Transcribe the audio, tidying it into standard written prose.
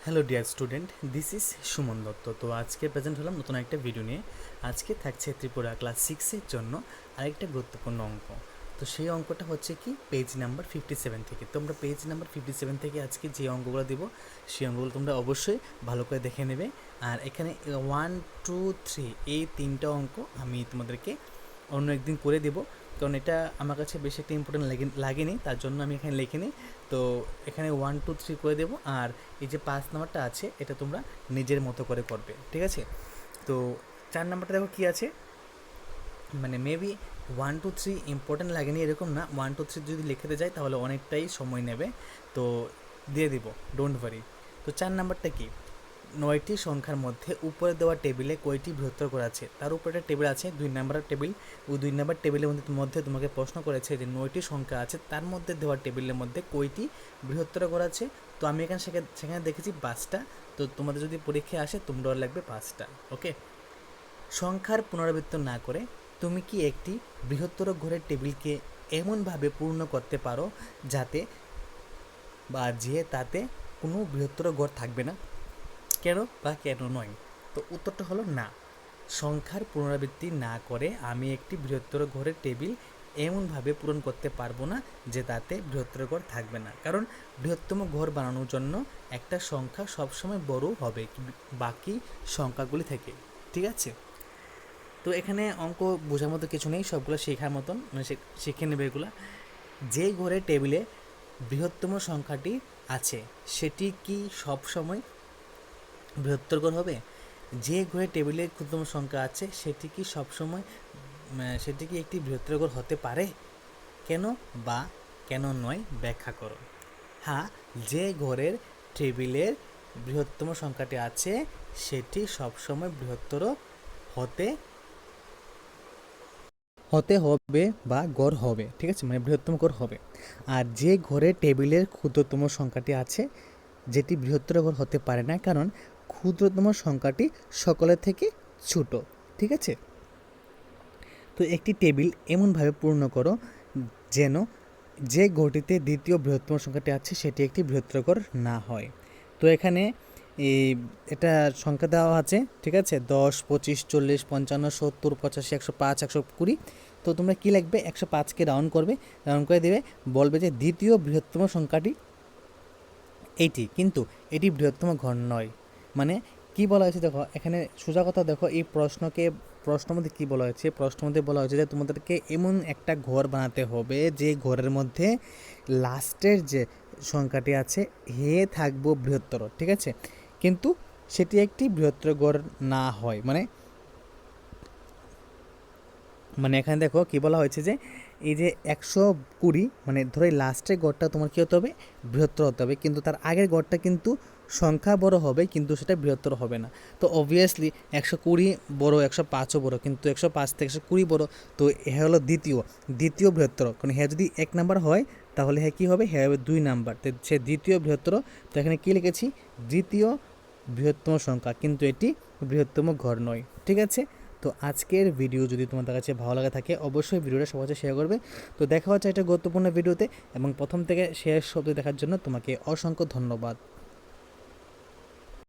Hello dear student, this is Suman Dutta. তো আজকে present হলাম নতুন একটা ভিডিও নিয়ে। আজকে থাকছে ত্রিপুরা ক্লাস 6-এর জন্য আরেকটা গুরুত্বপূর্ণ অঙ্ক। তো সেই অঙ্কটা হচ্ছে কি পেজ নাম্বার 57 থেকে। তোমরা পেজ নাম্বার 57 থেকে আজকে যে অঙ্কগুলো দেব সেই অঙ্কগুলো তোমরা অবশ্যই ভালো করে দেখে নেবে। আর এখানে 1, 2, 3 এই তিনটা অঙ্ক আমি তোমাদেরকে অন্য একদিন করে দেবো, কারণ এটা আমার কাছে বেশি একটা ইম্পর্টেন্ট লাগেনি, তার জন্য আমি এখানে লিখিনি। তো এখানে 1, 2, 3 করে দেবো, আর এই যে 5 নাম্বারটা আছে এটা তোমরা নিজের মতো করে করবে, ঠিক আছে? তো 4 নাম্বারটা দেখো কী আছে, মানে মেবি 1, 2, 3 ইম্পর্টেন্ট লাগেনি এরকম না, 1, 2, 3 যদি লিখতে যাই তাহলে অনেকটাই সময় নেবে, তো দিয়ে দিব, ডোন্ট ওয়ারি। তো 4 নাম্বারটা কি, 9টি সংখ্যার মধ্যে উপরে দেওয়া টেবিলে কয়টি বৃহত্তর ঘর আছে? তার উপরে একটা টেবিল আছে, 2 নাম্বার টেবিল। ওই 2 নাম্বার টেবিলের মধ্যে তোমাকে প্রশ্ন করেছে যে 9টি সংখ্যা আছে, তার মধ্যে দেওয়া টেবিলের মধ্যে কয়টি বৃহত্তর ঘর আছে? তো আমি সেখানে দেখেছি 5টা। তো তোমাদের যদি পরীক্ষায় আসে তোমরাও লাগবে 5টা। ওকে, সংখ্যার পুনরাবৃত্তি না করে তুমি কি একটি বৃহত্তর ঘরের টেবিলকে এমনভাবে পূর্ণ করতে পারো যাতে তাতে কোনো বৃহত্তর ঘর থাকবে না? কেন বা কেন নয়? তো উত্তরটা হলো না। সংখ্যার পুনরাবৃত্তি না করে আমি একটি বৃহত্তর ঘরের টেবিল এমনভাবে পূরণ করতে পারবো না যে তাতে বৃহত্তর ঘর থাকবে না, কারণ বৃহত্তম ঘর বানানোর জন্য একটা সংখ্যা সবসময় বড় হবে বাকি সংখ্যাগুলি থেকে, ঠিক আছে? তো এখানে অঙ্ক বোঝার মতো কিছু নেই, সবগুলো শেখার মতন, মানে শিখে নেবে এগুলো। যে ঘরে টেবিলে বৃহত্তম সংখ্যাটি আছে সেটি কি সবসময় বৃহত্তর ঘর হবে? যে ঘরে টেবিলে ক্ষুদ্রতম সংখ্যা আছে সেটি কি সবসময় সেটি কি একটি বৃহত্তর ঘর হতে পারে? কেন বা কেন নয় ব্যাখ্যা করো। হ্যাঁ, যে ঘরের টেবিলের বৃহত্তম সংখ্যাটি আছে সেটি সবসময় বৃহত্তর হতে হতে হবে বা গড় হবে, ঠিক আছে, মানে বৃহত্তম গড় হবে। আর যে ঘরে টেবিলের ক্ষুদ্রতম সংখ্যাটি আছে যেটি বৃহত্তর গড় হতে পারে না, কারণ ক্ষুদ্রতম সংখ্যাটি সকলের থেকে ছোট, ঠিক আছে? তো একটি টেবিল এমনভাবে পূর্ণ করো যেন যে ঘরটিতে দ্বিতীয় বৃহত্তম সংখ্যাটি আছে সেটি একটি বৃহত্তর ঘর না হয়। তো এখানে এটা সংখ্যা দেওয়া আছে, ঠিক আছে, 10, 25, 40, 55, 70, 85, 105, 120। তো তোমরা কী লিখবে, 105কে রাউন্ড করবে, রাউন্ড করে দেবে, বলবে যে দ্বিতীয় বৃহত্তম সংখ্যাটি এইটি, কিন্তু এটি বৃহত্তম ঘর নয়। মানে কি বলা হয়েছে দেখো, এখানে সোজা কথা দেখো, এই প্রশ্নের মধ্যে কী বলা হয়েছে, প্রশ্নের মধ্যে বলা হয়েছে যে তোমাদেরকে এমন একটা ঘর বানাতে হবে যে ঘরের মধ্যে লাস্টের যে সংখ্যাটি আছে হে থাকবো বৃহত্তর, ঠিক আছে, কিন্তু সেটি একটি বৃহত্তর ঘর না হয়। মানে মানে এখানে দেখো কী বলা হয়েছে যে এই যে 120, মানে ধরো এই লাস্টের গড়টা তোমার কী হতে হবে, বৃহত্তর হতে হবে, কিন্তু তার আগের গড়টা কিন্তু সংখ্যা বড় হবে কিন্তু সেটা বৃহত্তর হবে না। তো অবভিয়াসলি 120 বড়, 105ও বড়, কিন্তু 105 থেকে 120 বড়। তো হ্যাঁ হলো দ্বিতীয় বৃহত্তর, কারণ হ্যাঁ যদি 1 নাম্বার হয় তাহলে হ্যাঁ কী হবে, হ্যাঁ হবে 2 নাম্বার, তো সে দ্বিতীয় বৃহত্তর। তো এখানে কী লিখেছি, দ্বিতীয় বৃহত্তম সংখ্যা, কিন্তু এটি বৃহত্তম ঘর নয়, ঠিক আছে? তো আজকের ভিডিও যদি তোমাদের কাছে ভালো লাগে থাকে অবশ্যই ভিডিওটা সবার কাছে শেয়ার করবে। তো দেখা হচ্ছে একটা গুরুত্বপূর্ণ ভিডিওতে, এবং প্রথম থেকে শেষ শব্দ দেখার জন্য তোমাকে অসংখ্য ধন্যবাদ।